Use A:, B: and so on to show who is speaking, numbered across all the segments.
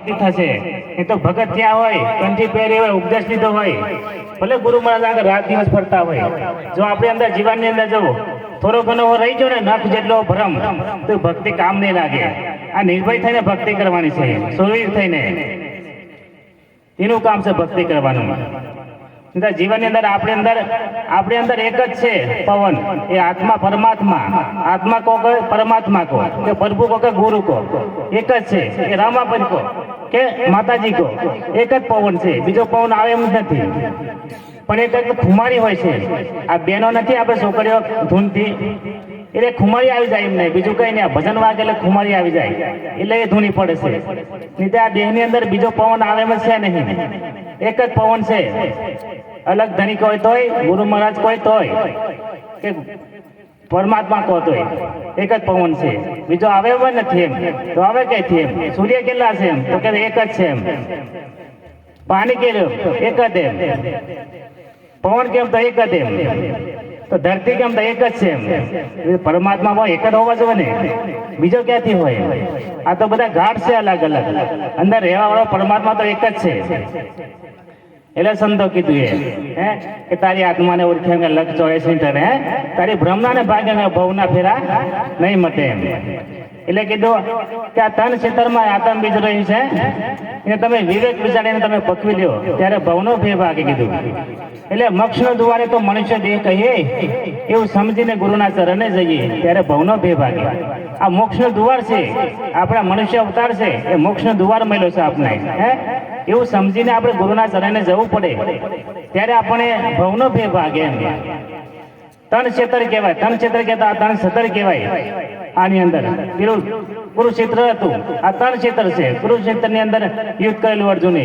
A: ભક્તિ થશે। એ તો ભગત થયા હોય, કંઠી પહેરી હોય, ઉપદેશ લીધો હોય, ભલે ગુરુ મહારાજ આગળ રાત દિવસ ફરતા હોય, જો આપણે અંદર જીવનની અંદર જવો થોડો ઘણો રહી ગયો ને નખ જેટલો ભરમ, તો ભક્તિ કામ નહીં લાગે। આ નિર્ભય થઈને ભક્તિ કરવાની છે, સુરવીર થઈને, એનું કામ છે ભક્તિ કરવાનું। જીવનની અંદર આપણી અંદર એક જ છે પવન, એ આત્મા પરમાત્મા। આત્મા કો કે પરમાત્મા કો કે પ્રભુ કો કે ગુરુ કો એક જ છે, એ રામાપદ કો કે માતાજી કો એક જ પવન છે, બીજો પવન આવે એમ નથી। પણ એક ખુમારી હોય છે, આ બેનો નથી આપણે છોકરીઓ ધૂનથી, એટલે ખુમારી આવી જાય એમ નહીં, બીજું કઈ નહીં। આ ભજન વાગે એટલે ખુમારી આવી જાય, એટલે એ ધૂની પડે છે। નહીં તો આ દેહની અંદર બીજો પવન આવે એમ છે નહીં, એક જ પવન છે। અલગ ધનિક હોય તોય, ગુરુ મહારાજ કોઈ તોય, કે પરમાત્મા કહો તોય એક જ પવન છે, બીજો આવે એમ નથી। એમ તો આવે કઈથી? એમ સૂર્ય કેટલા છે? એમ તો કે એક જ છે। એમ પાણી કેવું? એક જ। એમ પવન કેમ? તો એક જ। એમ તો ધરતી કેમ? તો એક જ છે। એમ પરમાત્મા એક જ હોવા જોઈએ ને, બીજો ક્યાંથી હોય? આ તો બધા ઘાટ છે અલગ અલગ, અંદર રહેવા વાળો પરમાત્મા તો એક જ છે। એટલે સંતો કીધું કે તારી આત્માને ઓળખે લખ 84 મીટર, તારી ભ્રમણાને ભાગે ભવના ફેરા નહીં મટે। એમ એટલે કીધું કે આ તન ક્ષેત્રમાં આત્મ બીજ રહ્યું છે, એને તમે વિવેક વિચારીને તમે પકવી લ્યો ત્યારે ભવનો ફેર ભાગે કીધું। એટલે મોક્ષનો દ્વારે તો મનુષ્ય દેહ કહીએ, એવું સમજીને ગુરુના ચરણે જઈએ ત્યારે ભવનો ભે ભાગે। આ મોક્ષનો દ્વાર છે, આપણા મનુષ્ય અવતાર છે, એ મોક્ષનો દ્વાર મળ્યો છે આપણે, એવું સમજીને આપણે ગુરુના ચરણે જવું પડે ત્યારે આપણે ભવનો ભે ભાગે। એમ તન ક્ષેત્ર કહેવાય, તન ક્ષેત્ર કહેતા તન ક્ષેત્ર કહેવાય। આની અંદર પેલું કુરુક્ષેત્ર હતું, આ તન ક્ષેત્ર છે। કુરુક્ષેત્ર ની અંદર યુદ્ધ કરેલું અર્જુને,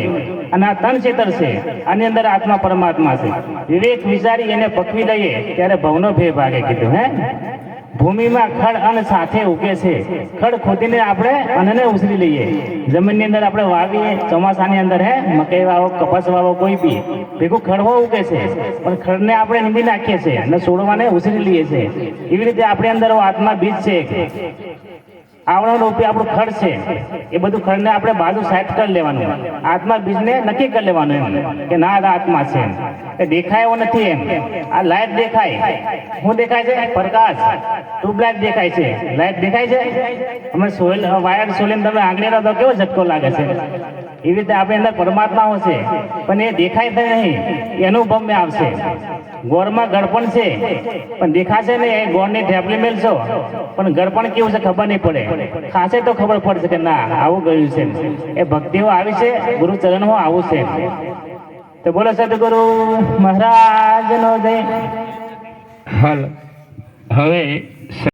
A: અને આ તન ક્ષેત્ર છે, આની અંદર આત્મા પરમાત્મા છે। વિવેક વિચારી એને પકવી લઈએ ત્યારે ભવનો ભે ભાગે કીધું। ભૂમિમાં ખડ અન્ન સાથે ઉગે છે, ખડ ખોદીને આપણે અન્નને ઉછરી લઈએ। જમીનની અંદર આપણે વાવીએ, ચોમાસાની અંદર મકાઈ વાવો, કપાસ વાવો, કોઈ બી ભેગું ખડવો ઉગે છે, પણ ખડને આપણે નીંદી નાખીએ છીએ અને છોડવાને ઉછરી લઈએ છીએ। એવી રીતે આપણી અંદર આત્મા બીજ છે, આવરણ રૂપે આપણું ખડ છે, એ બધું ખડને આપણે બાજુ સાઈડ કરી લેવાનું, આત્મા બીજને નક્કી કરી લેવાનું એમ કે ના આ આત્મા છે। એમ એ દેખાય એવો નથી। એમ આ લાઈટ દેખાય, શું દેખાય છે? પ્રકાશ, ટ્યુબલાઇટ દેખાય છે, લાઈટ દેખાય છે। અમે વાયર સોલીને તમે આંગળી તો કેવો ઝટકો લાગે છે? એવી રીતે આપણે અંદર પરમાત્માઓ છે, પણ એ દેખાય તો નહીં, એ અનુભવમાં આવશે। ગોળમાં ગળપણ છે, પણ દેખાશે ને એ ગોળની ઢેપલી મેળશો, પણ ગળપણ કેવું છે ખબર નહીં પડે, ખાશે તો ખબર પડશે કે ના આવું ગયું છે। એ ભક્તિઓ આવી છે, ગુરુ ચરણમાં આવું છે। તો બોલો સદગુરુ મહારાજ નો જય।
B: હાલ હવે